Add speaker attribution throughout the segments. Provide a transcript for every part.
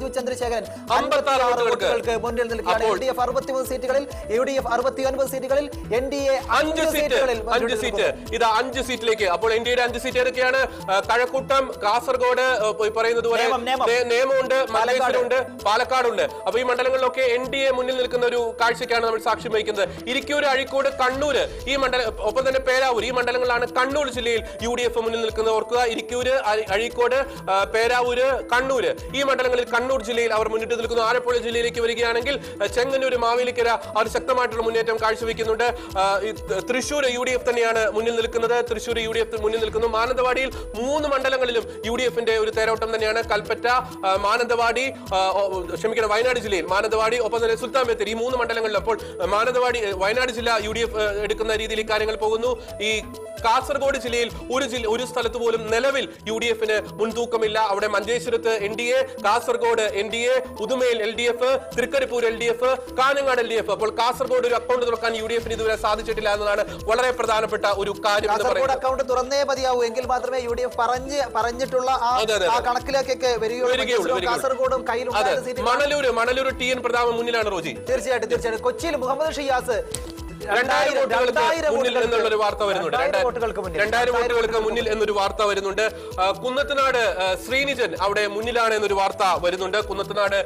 Speaker 1: രാജീവ് ചന്ദ്രശേഖരൻ 56 വോട്ടുകൾക്ക് മുന്നിൽ നിൽക്കുകയാണ്. LDF 63 സീറ്റുകളിൽ, UDF 69 സീറ്റുകളിൽ, NDA 5 സീറ്റുകളിൽ.
Speaker 2: 5 സീറ്റ്, ഇത് 5 സീറ്റിലേക്ക്. അപ്പോൾ NDAയുടെ 5 സീറ്റ് ഏതൊക്കെയാണ്? കഴക്കൂട്ടം, കാസർഗോഡ്, പറയുന്നത് പോലെ നേമമുണ്ട്, മലപ്പുറമുണ്ട്, പാലക്കാടുണ്ട്. അപ്പൊ ഈ മണ്ഡലങ്ങളിലൊക്കെ NDA മുന്നിൽ നിൽക്കുന്ന ഒരു കാഴ്ചയ്ക്കാണ് നമ്മൾ സാക്ഷ്യം വഹിക്കുന്നത്. ഇരിക്കൂർ, അഴീക്കോട്, കണ്ണൂർ ഈ മണ്ഡലം, ഒപ്പം തന്നെ പേരാവൂർ, ഈ മണ്ഡലങ്ങളിലാണ് കണ്ണൂർ ജില്ലയിൽ UDF മുന്നിൽ നിൽക്കുന്നത്. ഓർക്കുക, ഇരിക്കൂര്, അഴീക്കോട്, പേരാവൂര്, കണ്ണൂര് ഈ മണ്ഡലങ്ങളിൽ കണ്ണൂർ ജില്ലയിൽ അവർ മുന്നിട്ട് നിൽക്കുന്നു. ആലപ്പുഴ ജില്ലയിലേക്ക് വരികയാണെങ്കിൽ ചെങ്ങന്നൂർ, മാവേലിക്കര അവർ ശക്തമായിട്ടുള്ള മുന്നേറ്റം കാഴ്ചവെക്കുന്നുണ്ട്. തൃശ്ശൂർ UDF തന്നെയാണ് മുന്നിൽ നിൽക്കുന്നത്. തൃശ്ശൂർ UDF മുന്നിൽ നിൽക്കുന്നു. മാനന്തവാടിയിൽ 3 മണ്ഡലങ്ങളിലും UDFന്റെ ഒരു തേരോട്ടം തന്നെയാണ്. കൽപ്പറ്റ, മാനന്തവാടി, വയനാട് ജില്ലയിൽ മാനന്തവാടി, ഒപ്പം തന്നെ സുൽത്താൻ ബത്തേരി ഈ 3 മണ്ഡലങ്ങളിൽ. അപ്പോൾ വയനാട് ജില്ല UDF എടുക്കുന്ന രീതിയിൽ കാര്യങ്ങൾ പോകുന്നു. ഈ കാസർഗോഡ് ജില്ലയിൽ ഒരു സ്ഥലത്ത് പോലും നിലവിൽ UDFന് മുൻതൂക്കമില്ല. അവിടെ മഞ്ചേശ്വരത്ത് NDA, Kasaragod NDA, ഉദുമയിൽ LDF, Trikaripur LDF, Kanhangad LDF. അപ്പോൾ കാസർഗോഡ് ഒരു അക്കൗണ്ട് തുറക്കാൻ UDFന് ഇതുവരെ സാധിച്ചിട്ടില്ല എന്നതാണ് വളരെ പ്രധാനപ്പെട്ട ഒരു കാര്യം.
Speaker 1: അക്കൗണ്ട് തുറന്നേ മതിയാവൂ, എങ്കിൽ മാത്രമേ UDF പറഞ്ഞിട്ടുള്ള കണക്കിലേക്കൊക്കെ വരികയുള്ളൂ. കാസർഗോഡും കയ്യിലുണ്ടായിരുന്ന
Speaker 2: മണലൂർ TN പ്രതാപൻ മുന്നിലാണ്. റോജി,
Speaker 1: തീർച്ചയായിട്ടും. കൊച്ചിയിൽ മുഹമ്മദ് ഷിയാസ്
Speaker 2: 2000 വോട്ടുകൾക്ക് മുന്നിൽ എന്നൊരു വാർത്ത വരുന്നുണ്ട്. 2000 വോട്ടുകൾക്ക് മുന്നിൽ എന്നൊരു വാർത്ത വരുന്നുണ്ട്. കുന്നത്തനാട് ശ്രീനിജൻ അവിടെ മുന്നിലാണ് എന്നൊരു വാർത്ത വരുന്നുണ്ട്. കുന്നത്തനാട്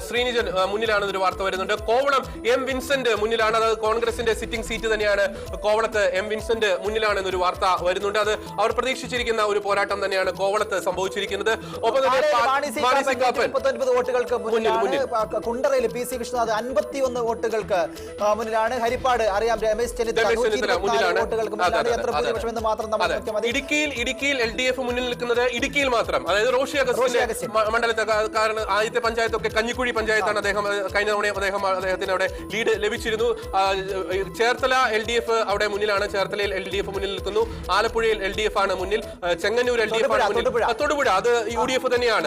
Speaker 2: ശ്രീനിജൻ മുന്നിലാണെന്നൊരു വാർത്ത വരുന്നുണ്ട്. കോവളം M വിൻസെന്റ് മുന്നിലാണ്. അത് കോൺഗ്രസിന്റെ സിറ്റിംഗ് സീറ്റ് തന്നെയാണ്. കോവളത്ത് M വിൻസെന്റ് മുന്നിലാണെന്നൊരു വാർത്ത വരുന്നുണ്ട്. അത് അവർ പ്രതീക്ഷിച്ചിരിക്കുന്ന ഒരു പോരാട്ടം തന്നെയാണ് കോവളത്ത് സംഭവിച്ചിരിക്കുന്നത്. ഒപ്പം തന്നെ
Speaker 1: 39 വോട്ടുകൾക്ക് മുന്നിൽ. കുണ്ടറയിൽ PC വിശ്വനാഥ് 51 വോട്ടുകൾക്ക് മുന്നിലാണ്. ഹരിപ്പാട് അറിയാം രമേശ് ചെന്നിത്തല
Speaker 2: ഇടുക്കിയിൽ LDF മുന്നിൽ നിൽക്കുന്നത്. ഇടുക്കിയിൽ മാത്രം, അതായത് റോഷി അഗസ്റ്റിന്റെ മണ്ഡലത്തെ, കാരണം ആദ്യത്തെ പഞ്ചായത്തൊക്കെ കഞ്ഞിക്കുഴി പഞ്ചായത്താണ്. കഴിഞ്ഞ തവണ അദ്ദേഹത്തിന് അവിടെ ലീഡ് ലഭിച്ചിരുന്നു. ചേർത്തല LDF അവിടെ മുന്നിലാണ്. ചേർത്തലയിൽ LDF മുന്നിൽ നിൽക്കുന്നു. ആലപ്പുഴയിൽ LDF ആണ് മുന്നിൽ. ചെങ്ങന്നൂർ LDF ആണ് മുന്നിൽ. തൊടുപുഴ അത് UDF തന്നെയാണ്.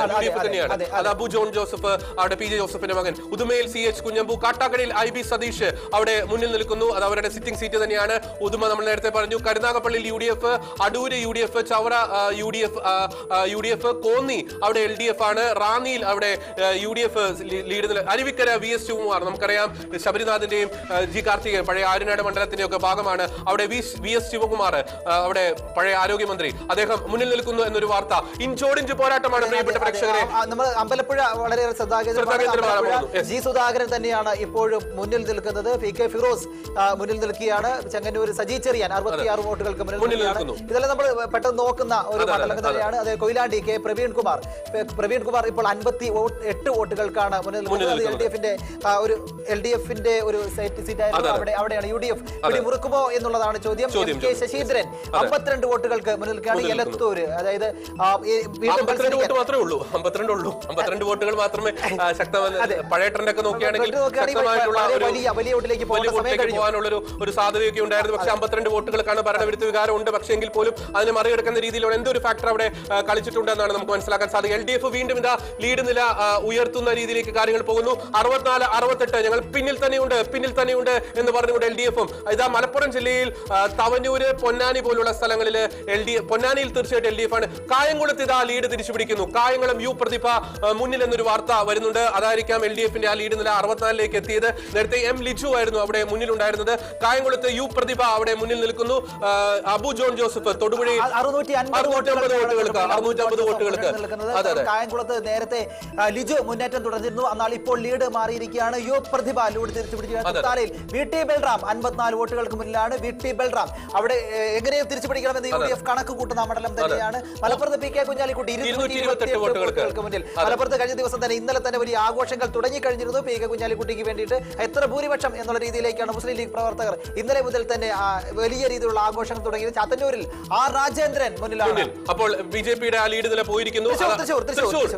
Speaker 2: അത് അബു ജോൺ ജോസഫ്, അവിടെ PJ ജോസഫിന്റെ മകൻ. ഉദുമയിൽ CH കുഞ്ഞമ്പു. കാട്ടാക്കടയിൽ IB സതീഷ് അവിടെ മുന്നിൽ നിൽക്കുന്നു. അത് അവരുടെ സിറ്റിംഗ് സീറ്റ് തന്നെയാണ്. ഉദുമ നമ്മൾ നേരത്തെ പറഞ്ഞു. കരുനാഗപ്പള്ളിയിൽ UDF, Adoor UDF, Chavara UDF, Konni അവിടെ LDF ആണ്. റാന്നിയിൽ അവിടെ UDF lead. Aruvikkara VS Sivakumar, നമുക്കറിയാം ശബരിനാഥിന്റെയും G കാർത്തികേയൻ പഴയ ആര്യനാട് മണ്ഡലത്തിന്റെയും ഒക്കെ ഭാഗമാണ്. അവിടെ VS ശിവകുമാർ, അവിടെ പഴയ ആരോഗ്യമന്ത്രി, അദ്ദേഹം മുന്നിൽ നിൽക്കുന്നു എന്നൊരു വാർത്ത. ഇഞ്ചോടിഞ്ച് പോരാട്ടമാണ് പ്രിയപ്പെട്ട പ്രേക്ഷകരെ.
Speaker 1: നമ്മൾ അമ്പലപ്പുഴ വളരെ G സുധാകരൻ തന്നെയാണ് ഇപ്പോഴും മുന്നിൽ നിൽക്കുന്നത്. PK ഫിറോസ് മുന്നിൽ നിൽക്കുകയാണ്. ചെങ്ങന്നൂർ സജി ചെറിയാൻ 66 വോട്ടുകൾക്ക് മുന്നിൽ നിൽക്കുന്നു. ഇതെല്ലാം നമ്മൾ പെട്ടെന്ന് നോക്കുന്ന ഒരു മണ്ഡലം തന്നെയാണ്. അത് കൊയിലാണ്ടി K പ്രവീൺ കുമാർ ഇപ്പോൾ 58 വോട്ടുകൾക്കാണ് മുന്നിൽ നിൽക്കുന്നത്. LDFന്റെ ഒരു സീറ്റായിരുന്നു. അവിടെയാണ് UDF മുറുക്കുമോ എന്നുള്ളതാണ് ചോദ്യം. K ശശീന്ദ്രൻ 52 വോട്ടുകൾക്ക് മുന്നിൽ നിൽക്കുകയാണ്. എലത്തൂര്, അതായത്
Speaker 2: 52 വോട്ടുകൾ മാത്രമേ പഴയ ട്രെൻഡൊക്കെ നോക്കുകയാണെങ്കിൽ
Speaker 1: വലിയ വോട്ടിലേക്ക്
Speaker 2: പോകാനുള്ള ഒരു സാധ്യതയൊക്കെ ഉണ്ടായിരുന്നു. പക്ഷേ 52 വോട്ടുകൾക്കാണ് ഭരണവിരുദ്ധ വികാരം ഉണ്ട്. പക്ഷെങ്കിൽ പോലും അതിനെ മറികടക്കുന്ന രീതിയിലുള്ള എന്തൊരു ഫാക്ടർ അവിടെ കളിച്ചിട്ടുണ്ടെന്നാണ് നമുക്ക് മനസ്സിലാക്കാൻ സാധിക്കുക. LDF വീണ്ടും ഇതാ ലീഡ് നില ഉയർത്തുന്ന രീതിയിലേക്ക് കാര്യങ്ങൾ പോകുന്നു. 64-68 ഞങ്ങൾ പിന്നിൽ തന്നെയുണ്ട് എന്ന് പറഞ്ഞുകൊണ്ട് LDFും ഇതാ മലപ്പുറം ജില്ലയിൽ തവനൂര്, പൊന്നാനി പോലുള്ള സ്ഥലങ്ങളിൽ പൊന്നാനിയിൽ തീർച്ചയായിട്ടും LDF ആണ്. കായംകുളത്ത് ഇതാ ലീഡ് തിരിച്ചു പിടിക്കുന്നു. കായംകുളം U പ്രതിഭ മുന്നിൽ എന്നൊരു വാർത്ത വരുന്നുണ്ട്. അതായിരിക്കാം LDFന്റെ ആ ലീഡ് നില 64ലേക്ക് എത്തിയത്. നേരത്തെ M ലിജു ആയിരുന്നു അവിടെ മുന്നിലുണ്ടായിരുന്നത്. കായംകുളത്ത് U പ്രതിഭ അവിടെ മുന്നിൽ നിൽക്കുന്നു. അബു ജോൺ ജോസഫ് തൊടുപുഴയിൽ 650 വോട്ടുകൾക്ക്.
Speaker 1: കായംകുളത്ത് നേരത്തെ ലിജു മുന്നേറ്റം തുടർന്നിരുന്നു. എന്നാൽ ഇപ്പോൾ ലീഡ് മാറിയിരിക്കുകയാണ്. U പ്രതിഭ ലീഡ് തിരിച്ചുപിടിക്കുകയാണ്. VT ബൽറാം 54 വോട്ടുകൾക്ക് മുന്നിലാണ്. VT ബൽറാം അവിടെ എങ്ങനെയും തിരിച്ചുപിടിക്കണമെന്ന് UDF കണക്ക് കൂട്ടുന്ന മണ്ഡലം തന്നെയാണ്. മലപ്പുറത്ത് PK കുഞ്ഞാലിക്കുട്ടി 228 വോട്ടുകൾക്ക് മുന്നിൽ. മലപ്പുറത്ത് കഴിഞ്ഞ ദിവസം തന്നെ ഇന്നലെ തന്നെ വലിയ ആഘോഷങ്ങൾ തുടങ്ങിക്കഴിഞ്ഞിരുന്നു PK കുഞ്ഞാലിക്കുട്ടിക്ക് വേണ്ടിയിട്ട്. എത്ര ഭൂരിപക്ഷം എന്നുള്ള രീതിയിലേക്കാണ് മുസ്ലിം ലീഗ് പ്രവർത്തകർ ഇന്നലെ മുതൽ തന്നെ വലിയ രീതിയിലുള്ള ആഘോഷങ്ങൾ തുടങ്ങിയത്. ചാത്തന്നൂരിൽ R രാജേന്ദ്രൻ മുന്നിലാണ്.
Speaker 2: അപ്പോൾ BJPയുടെ ആ ലീഡ് നില പോയിരിക്കുന്നു.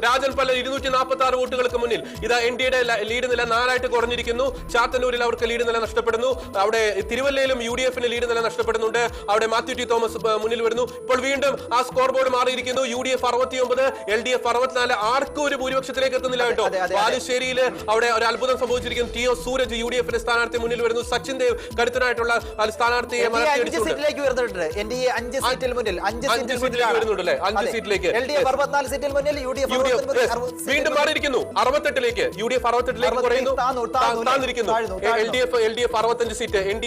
Speaker 2: രാജൻ പല 246 വോട്ടുകൾക്ക് മുന്നിൽ. ഇതാ NDAയുടെ ലീഡ് നില 4 കുറഞ്ഞിരിക്കുന്നു. ചാത്തന്നൂരിൽ അവർക്ക് ലീഡ് നില നഷ്ടപ്പെടുന്നു. അവിടെ തിരുവല്ലയിലും UDFന് ലീഡ് നില നഷ്ടപ്പെടുന്നുണ്ട്. അവിടെ മാത്യു T തോമസ് മുന്നിൽ വരുന്നു. ഇപ്പോൾ വീണ്ടും ആ സ്കോർ ബോർഡ് മാറിയിരിക്കുന്നു. UDF 69, LDF 64. ആർക്കും ഒരു ഭൂരിപക്ഷത്തിലേക്ക് എത്തുന്നില്ല കേട്ടോ. ബാലുശ്ശേരിയിൽ അവിടെ ഒരു അത്ഭുതം സംഭവിച്ചിരിക്കുന്നു. TO സൂരജ് UDFന്റെ സ്ഥാനാർത്ഥി മുന്നിൽ വരുന്നു. സച്ചിൻ ദേവ് കരുത്തനായിട്ടുള്ള സ്ഥാനാർത്ഥിയെ
Speaker 1: സീറ്റിലേക്ക് ഉയർന്നിട്ടുണ്ട്. NDA 5 സീറ്റിൽ മുന്നിൽ 5
Speaker 2: വരുന്നുണ്ടല്ലേ? 5 സീറ്റിലേക്ക്.
Speaker 1: LDF 64 സീറ്റിൽ മുന്നിൽ, UDF
Speaker 2: വീണ്ടും മാറിയിരിക്കുന്നു 68ലേക്ക്. UDF 68ലേക്ക് കുറയുന്നു, താന്നിരിക്കുന്നു. LDF 65 seat, NDA